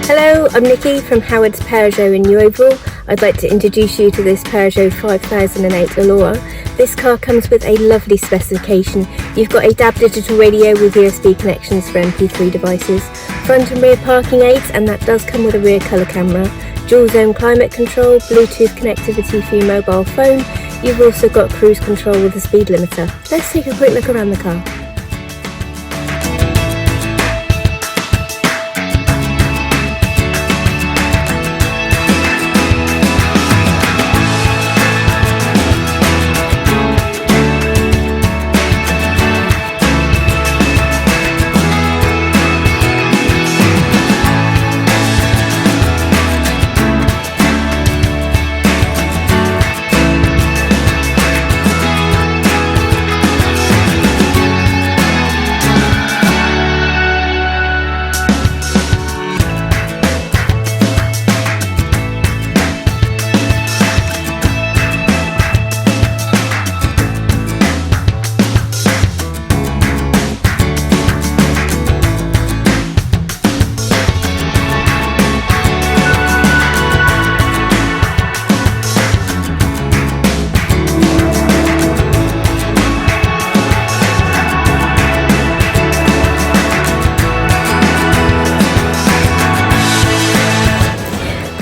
Hello, I'm Nikki from Howard's Peugeot in Yeovil. I'd like to introduce you to this Peugeot 5008 Allure. This car comes with a lovely specification. You've got a DAB digital radio with USB connections for MP3 devices, front and rear parking aids, and that does come with a rear colour camera, dual zone climate control, Bluetooth connectivity for your mobile phone. You've also got cruise control with a speed limiter. Let's take a quick look around the car.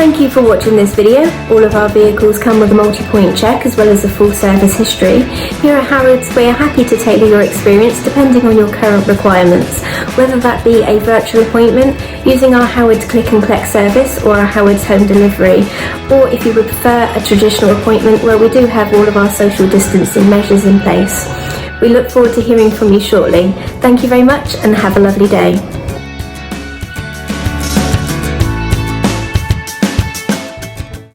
Thank you for watching this video. All of our vehicles come with a multi-point check as well as a full service history. Here at Howard's, we are happy to tailor your experience depending on your current requirements, whether that be a virtual appointment, using our Howard's Click and Collect service or our Howard's Home Delivery, or if you would prefer a traditional appointment where we do have all of our social distancing measures in place. We look forward to hearing from you shortly. Thank you very much and have a lovely day.